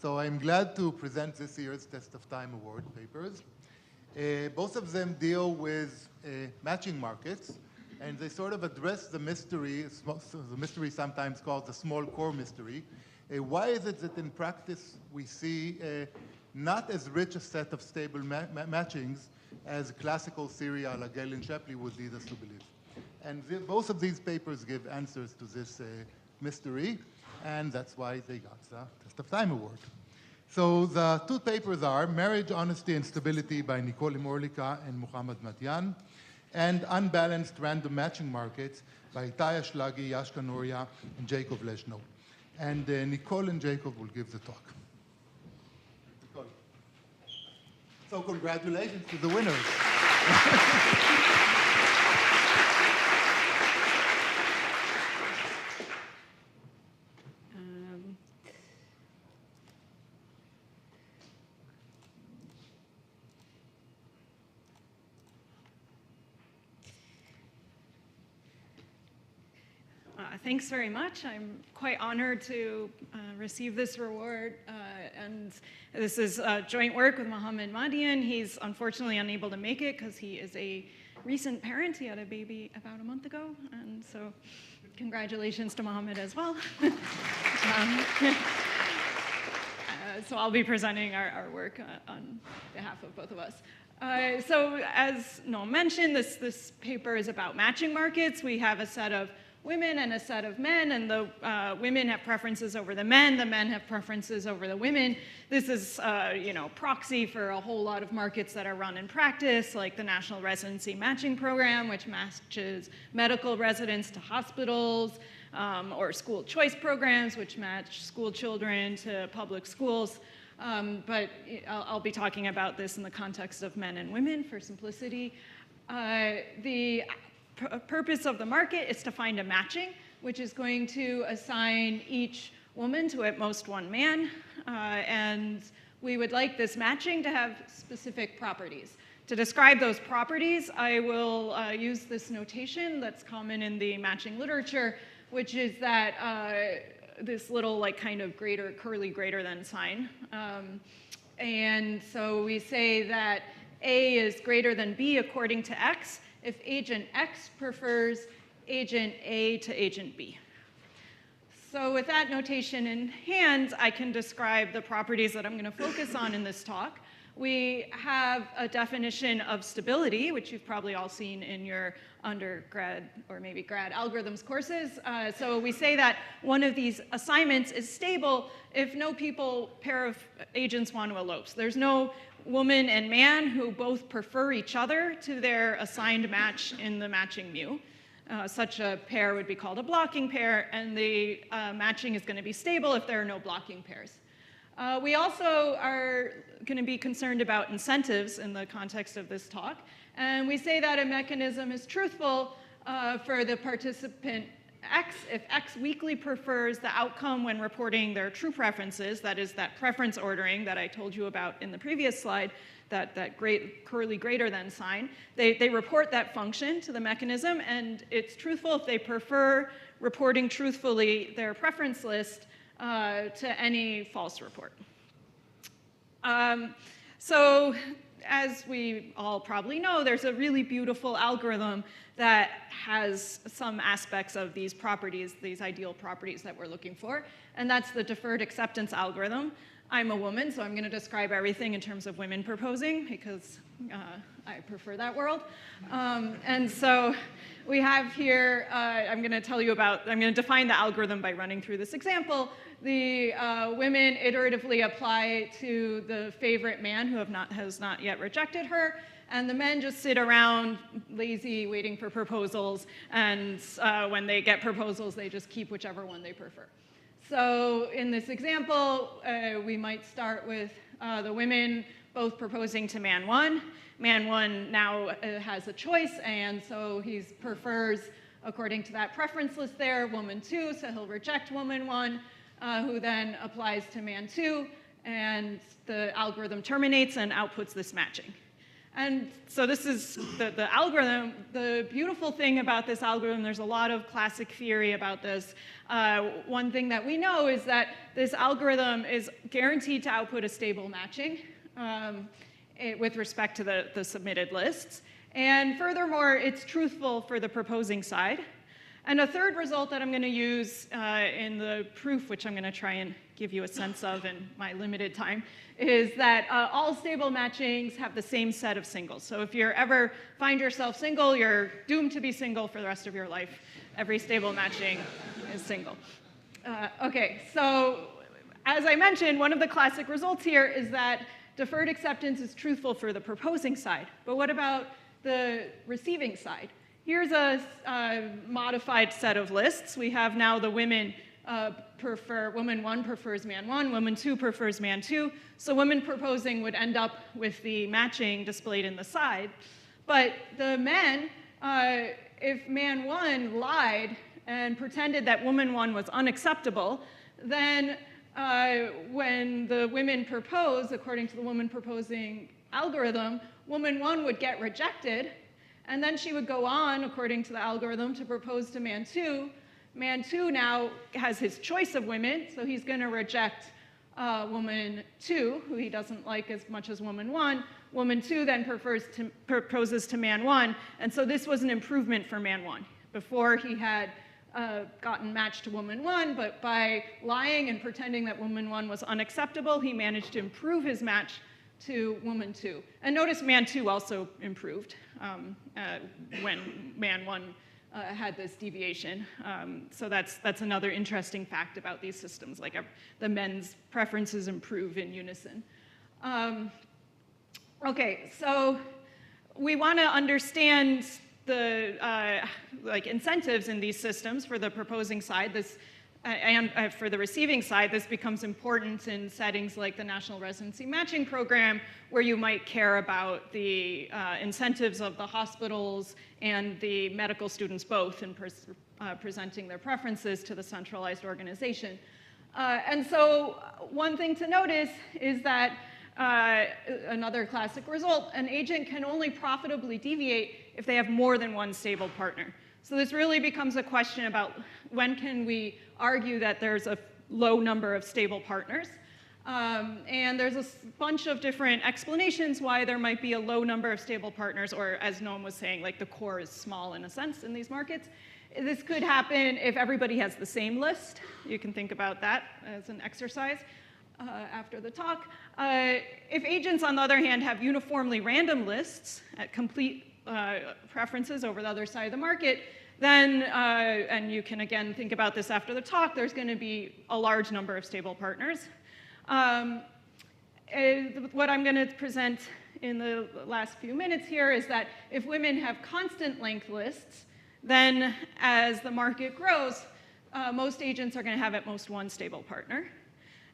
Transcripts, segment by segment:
So I'm glad to present this year's Test of Time Award papers. Both of them deal with matching markets, and they sort of address the mystery sometimes called the small core mystery. Why is it that in practice we see not as rich a set of stable matchings as classical theory a la Galen Shapley would lead us to believe? And both of these papers give answers to this mystery, and that's why they got the Test of Time Award. So the two papers are Marriage, Honesty, and Stability by Nicole Immorlica and Mohammad Mahdian, and Unbalanced Random Matching Markets by Taya Shlagi, Yashka Nouria, and Jacob Leshno. And Nicole and Jacob will give the talk. Nicole. So congratulations to the winners. Thanks very much. I'm quite honored to receive this reward. And this is joint work with Mohammad Mahdian. He's unfortunately unable to make it because he is a recent parent. He had a baby about a month ago. And so congratulations to Mohammad as well. So I'll be presenting our work on behalf of both of us. So as Noel mentioned, this paper is about matching markets. We have a set of women and a set of men, and the women have preferences over the men have preferences over the women. This is proxy for a whole lot of markets that are run in practice, like the National Residency Matching Program, which matches medical residents to hospitals, or school choice programs, which match school children to public schools. But I'll be talking about this in the context of men and women for simplicity. The purpose of the market is to find a matching, which is going to assign each woman to at most one man. And we would like this matching to have specific properties. To describe those properties, I will use this notation that's common in the matching literature, which is that this little kind of curly greater than sign. And so we say that A is greater than B according to X if agent X prefers agent A to agent B. So with that notation in hand, I can describe the properties that I'm going to focus on in this talk. We have a definition of stability, which you've probably all seen in your undergrad or maybe grad algorithms courses. So we say that one of these assignments is stable if no pair of agents want to elope. So there's no woman and man who both prefer each other to their assigned match in the matching mu. Such a pair would be called a blocking pair, and the matching is going to be stable if there are no blocking pairs. We also are going to be concerned about incentives in the context of this talk, and we say that a mechanism is truthful for the participant X if X weakly prefers the outcome when reporting their true preferences, that is that preference ordering that I told you about in the previous slide, that great curly greater than sign. They report that function to the mechanism, and it's truthful if they prefer reporting truthfully their preference list to any false report. So as we all probably know, there's a really beautiful algorithm that has some aspects of these properties, these ideal properties that we're looking for, and that's the deferred acceptance algorithm. I'm a woman, so I'm going to describe everything in terms of women proposing because I prefer that world. And so we have here, I'm going to define the algorithm by running through this example. The women iteratively apply to the favorite man who has not yet rejected her, and the men just sit around lazy, waiting for proposals, and when they get proposals, they just keep whichever one they prefer. So in this example, we might start with the women both proposing to man one. Man one now has a choice, and so he prefers, according to that preference list there, woman two, so he'll reject woman one, who then applies to man two, and the algorithm terminates and outputs this matching. And so this is the algorithm. The beautiful thing about this algorithm, there's a lot of classic theory about this. One thing that we know is that this algorithm is guaranteed to output a stable matching with respect to the submitted lists. And furthermore, it's truthful for the proposing side. And a third result that I'm going to use in the proof, which I'm going to try and give you a sense of in my limited time, is that all stable matchings have the same set of singles. So if you ever find yourself single, you're doomed to be single for the rest of your life. Every stable matching is single. OK, so as I mentioned, one of the classic results here is that deferred acceptance is truthful for the proposing side. But what about the receiving side? Here's a modified set of lists. We have now the women woman 1 prefers man 1, woman 2 prefers man 2. So women proposing would end up with the matching displayed in the side. But the men, if man 1 lied and pretended that woman 1 was unacceptable, then when the women propose, according to the woman proposing algorithm, woman 1 would get rejected. And then she would go on, according to the algorithm, to propose to man 2. Man 2 now has his choice of women, so he's going to reject woman 2, who he doesn't like as much as woman 1. Woman 2 then proposes to man 1, and so this was an improvement for man 1. Before he had gotten matched to woman 1, but by lying and pretending that woman 1 was unacceptable, he managed to improve his match to woman 2. And notice man 2 also improved when man 1 had this deviation. So that's another interesting fact about these systems. Like the men's preferences improve in unison. OK, so we want to understand the incentives in these systems for the proposing side. And for the receiving side, this becomes important in settings like the National Residency Matching Program, where you might care about the incentives of the hospitals and the medical students both in presenting their preferences to the centralized organization. And so one thing to notice is that another classic result, an agent can only profitably deviate if they have more than one stable partner. So this really becomes a question about when can we argue that there's a low number of stable partners. And there's a bunch of different explanations why there might be a low number of stable partners, or as Noam was saying, like the core is small in a sense in these markets. This could happen if everybody has the same list. You can think about that as an exercise after the talk. If agents, on the other hand, have uniformly random lists at complete preferences over the other side of the market, then, and you can again think about this after the talk, there's going to be a large number of stable partners. What I'm going to present in the last few minutes here is that if women have constant length lists, then as the market grows, most agents are going to have at most one stable partner.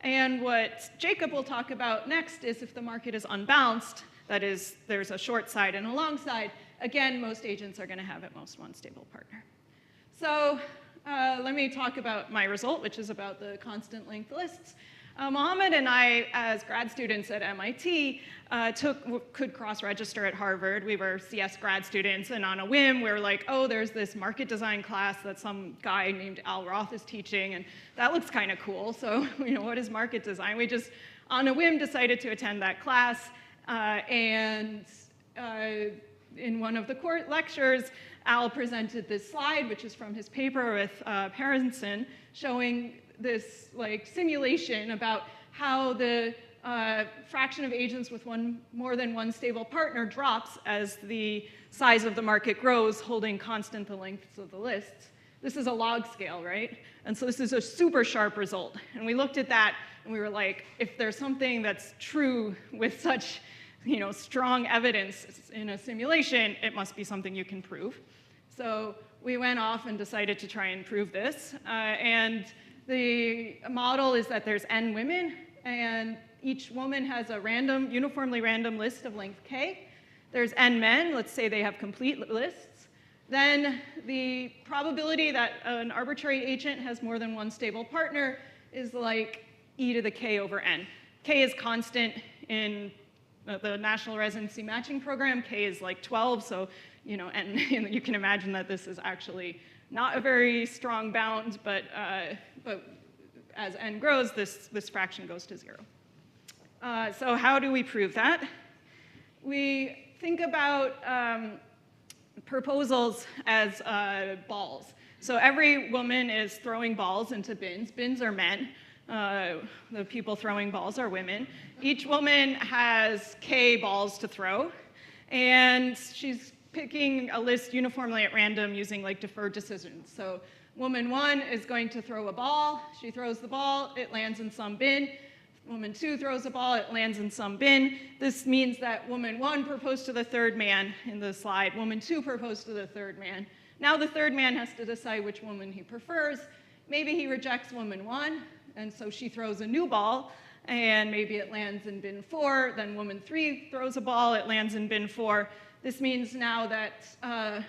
And what Jacob will talk about next is if the market is unbalanced, that is, there's a short side and a long side, again, most agents are going to have at most one stable partner. So let me talk about my result, which is about the constant length lists. Mohammad and I, as grad students at MIT, could cross-register at Harvard. We were CS grad students, and on a whim, we were like, oh, there's this market design class that some guy named Al Roth is teaching, and that looks kind of cool. So, what is market design? We just, on a whim, decided to attend that class. In one of the court lectures, Al presented this slide, which is from his paper with Parenson, showing this simulation about how the fraction of agents with more than one stable partner drops as the size of the market grows, holding constant the lengths of the lists. This is a log scale, right? And so this is a super sharp result. And we looked at that, and we were like, if there's something that's true with such strong evidence in a simulation, it must be something you can prove. So we went off and decided to try and prove this. And the model is that there's n women, and each woman has a uniformly random list of length k. There's n men. Let's say they have complete lists. Then the probability that an arbitrary agent has more than one stable partner is like e to the k over n. K is constant in the National Residency Matching Program, K is like 12, so, you know, and you can imagine that this is actually not a very strong bound, but as n grows, this fraction goes to 0. So how do we prove that? We think about proposals as balls. So every woman is throwing balls into bins. Bins are men. The people throwing balls are women. Each woman has K balls to throw, and she's picking a list uniformly at random using like deferred decisions. So woman 1 is going to throw a ball. She throws the ball. It lands in some bin. Woman 2 throws a ball. It lands in some bin. This means that woman 1 proposed to the third man in the slide. Woman 2 proposed to the third man. Now the third man has to decide which woman he prefers. Maybe he rejects woman 1, and so she throws a new ball, and maybe it lands in bin 4. Then woman 3 throws a ball. It lands in bin 4. This means now that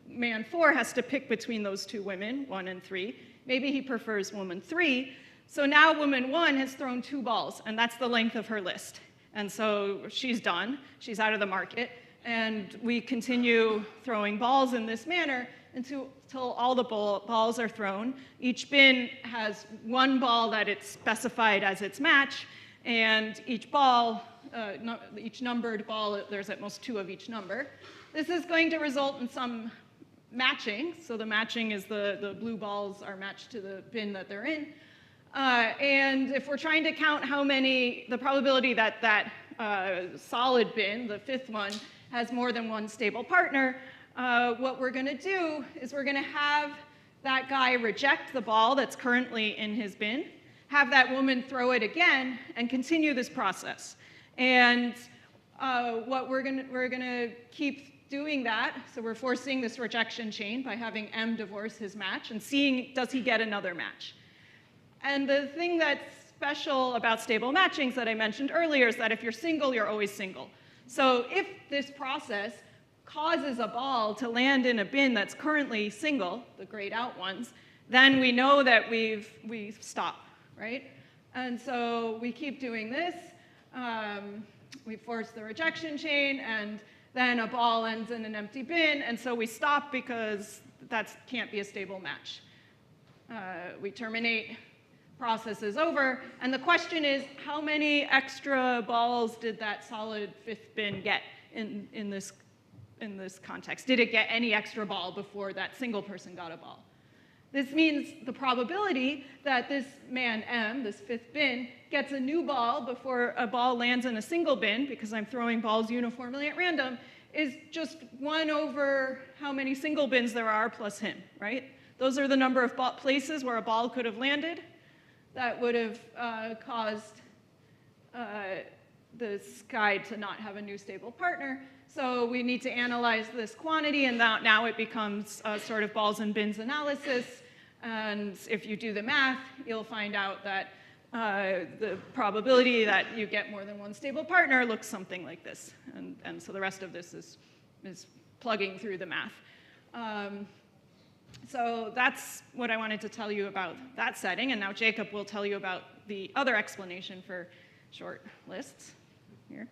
man 4 has to pick between those two women, 1 and 3. Maybe he prefers woman 3. So now woman 1 has thrown 2 balls, and that's the length of her list. And so she's done. She's out of the market. And we continue throwing balls in this manner until all the balls are thrown. Each bin has 1 ball that it's specified as its match, and each ball, each numbered ball, there's at most 2 of each number. This is going to result in some matching. So the matching is the blue balls are matched to the bin that they're in. And if we're trying to count how many, the probability that that solid bin, the 5th one, has more than 1 stable partner, what we're going to do is we're going to have that guy reject the ball that's currently in his bin, have that woman throw it again, and continue this process. And what we're going to keep doing that, so we're forcing this rejection chain by having M divorce his match and seeing, does he get another match? And the thing that's special about stable matchings that I mentioned earlier is that if you're single, you're always single. So if this process causes a ball to land in a bin that's currently single, the grayed out ones, then we know that we've stopped, right? And so we keep doing this. We force the rejection chain, and then a ball ends in an empty bin, and so we stop because that can't be a stable match. We terminate. Process is over, and the question is, how many extra balls did that solid 5th bin get in this context? Did it get any extra ball before that single person got a ball? This means the probability that this man M, this 5th bin, gets a new ball before a ball lands in a single bin, because I'm throwing balls uniformly at random, is just 1 over how many single bins there are plus him, right? Those are the number of places where a ball could have landed. That would have caused this guy to not have a new stable partner. So we need to analyze this quantity, and now it becomes a sort of balls and bins analysis. And if you do the math, you'll find out that the probability that you get more than 1 stable partner looks something like this. And so the rest of this is plugging through the math. So that's what I wanted to tell you about that setting, and now Jacob will tell you about the other explanation for short lists here.